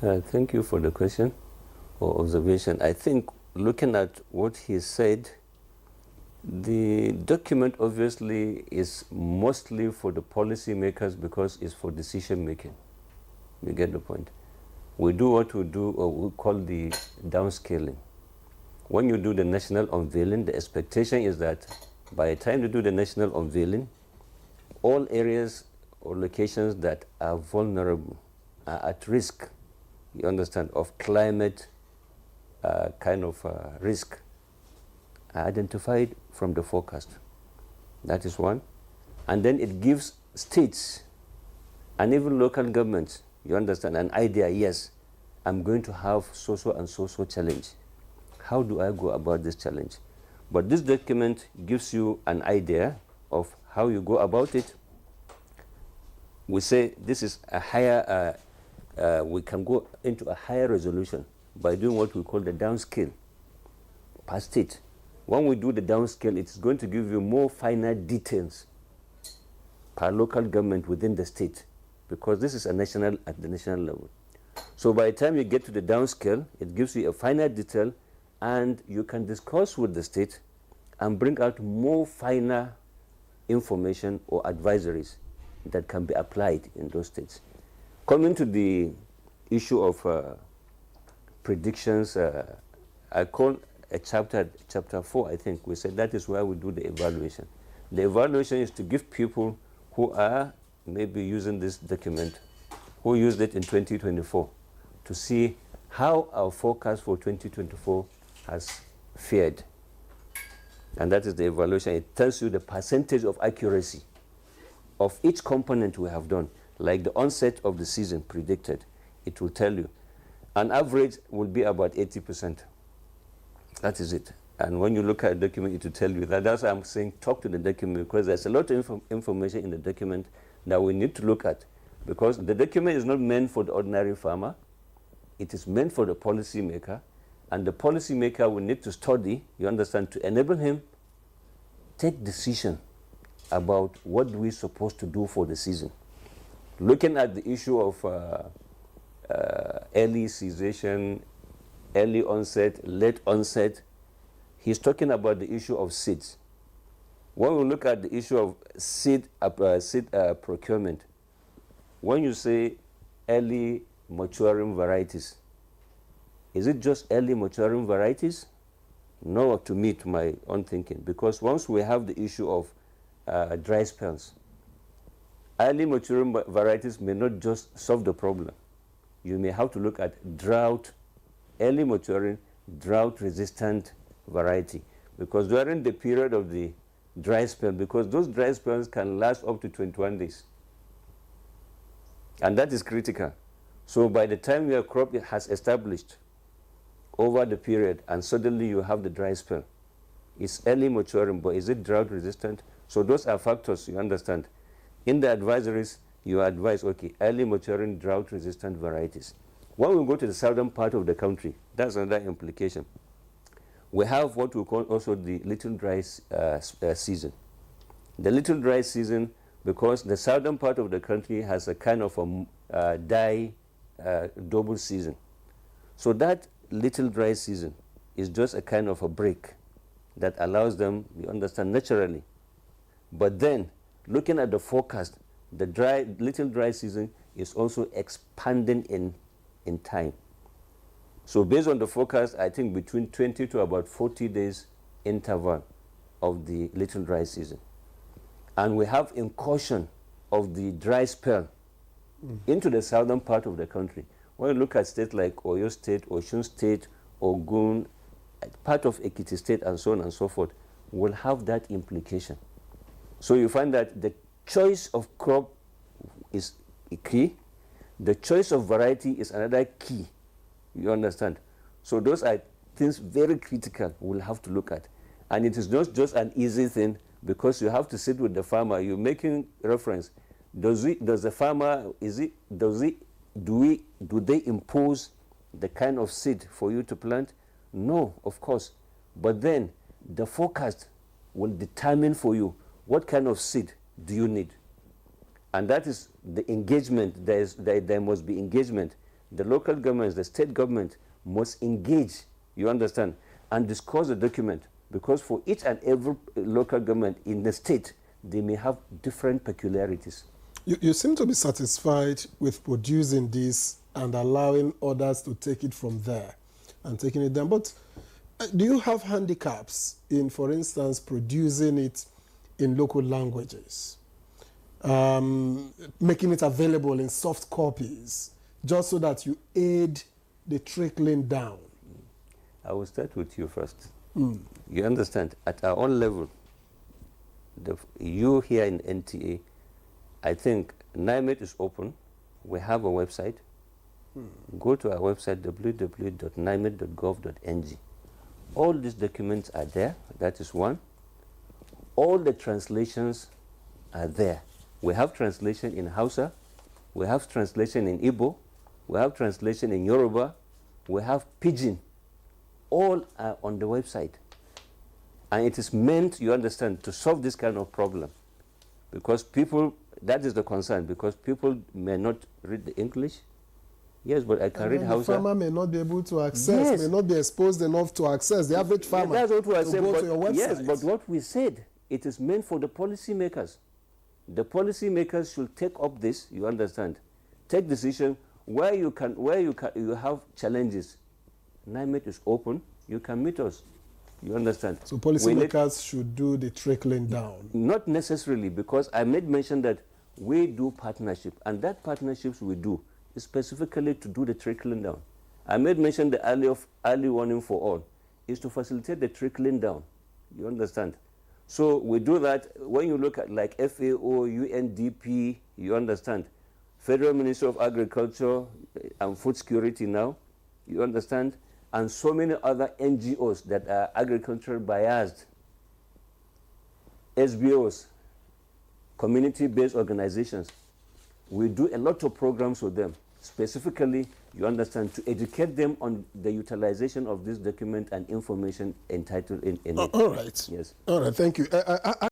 Thank you for the question or observation. I think looking at what he said, the document obviously is mostly for the policymakers because it's for decision making. You get the point. We do what we do, or we call the downscaling. When you do the national unveiling, the expectation is that by the time you do the national unveiling, all areas or locations that are vulnerable, are at risk, you understand, of climate risk, are identified from the forecast. That is one. And then it gives states and even local governments, you understand, an idea, yes, I'm going to have so-so and so-so challenge. How do I go about this challenge? But this document gives you an idea of how you go about it. We say this is a higher, we can go into a higher resolution by doing what we call the downscale per state. When we do the downscale, it's going to give you more finer details per local government within the state, because this is at the national level. So by the time you get to the downscale, it gives you a finer detail, and you can discuss with the state and bring out more finer information or advisories that can be applied in those states. Coming to the issue of predictions, I call a chapter 4, I think. We said that is where we do the evaluation. The evaluation is to give people who are maybe using this document, who used it in 2024, to see how our forecast for 2024 has fared. And that is the evaluation. It tells you the percentage of accuracy of each component we have done, like the onset of the season predicted. It will tell you. An average will be about 80%. That is it. And when you look at the document, it will tell you that. That's why I'm saying talk to the document, because there's a lot of information in the document that we need to look at. Because the document is not meant for the ordinary farmer. It is meant for the policymaker. And the policymaker will need to study, you understand, to enable him take decision about what we're supposed to do for the season. Looking at the issue of early cessation, early onset, late onset, he's talking about the issue of seeds. When we look at the issue of seed procurement, when you say early maturing varieties, is it just early maturing varieties? No, to me, to my own thinking, because once we have the issue of dry spells, early maturing varieties may not just solve the problem. You may have to look at early maturing, drought-resistant variety, because during the period of the dry spell, because those dry spells can last up to 21 days, and that is critical. So by the time your crop has established over the period, and suddenly you have the dry spell, it's early maturing, but is it drought resistant? So those are factors, you understand. In the advisories, you advise, okay, early maturing, drought resistant varieties. When we go to the southern part of the country, that's another implication. We have what we call also the little dry season. The little dry season, because the southern part of the country has a kind of a double season. So that little dry season is just a kind of a break that allows them, you understand, naturally. But then, looking at the forecast, the little dry season is also expanding in time. So based on the forecast, I think between 20 to about 40 days interval of the little dry season. And we have incursion of the dry spell into the southern part of the country. When you look at states like Oyo State, Osun State, Ogun, part of Ekiti State, and so on and so forth, will have that implication. So you find that the choice of crop is a key. The choice of variety is another key. You understand? So those are things very critical we'll have to look at. And it is not just an easy thing, because you have to sit with the farmer. You're making reference. Do they impose the kind of seed for you to plant? No, of course. But then the forecast will determine for you what kind of seed do you need. And that is the engagement. There must be engagement the local governments, the state government must engage, you understand, and discuss the document, because for each and every local government in the state, they may have different peculiarities. You seem to be satisfied with producing this and allowing others to take it from there and taking it down. But do you have handicaps in, for instance, producing it in local languages, making it available in soft copies, just so that you aid the trickling down? I will start with you first. You understand, at our own level, you here in NTA, I think NIMET is open. We have a website. Go to our website, www.nimet.gov.ng. All these documents are there. That is one. All the translations are there. We have translation in Hausa. We have translation in Igbo. We have translation in Yoruba. We have Pidgin. All are on the website. And it is meant, you understand, to solve this kind of problem. Because people, that is the concern, because people may not read the English. Yes, but I can read Hausa. The farmer may not be able to access, may not be exposed enough to access. The average farmer that's what I to said, go but to your website. Yes, but what we said, it is meant for the policymakers. The policymakers should take up this, you understand, take decision where you have challenges. NIMET is open, you can meet us. You understand? So policymakers should do the trickling down. Not necessarily, because I made mention that we do partnership, and that partnerships we do is specifically to do the trickling down. I made mention the early warning for all is to facilitate the trickling down. You understand? So we do that. When you look at like FAO, UNDP, you understand, Federal Ministry of Agriculture and Food Security now, you understand, and so many other NGOs that are agricultural biased, SBOs, community-based organizations. We do a lot of programs with them, specifically, you understand, to educate them on the utilization of this document and information entitled in it. All right. Yes. All right, thank you.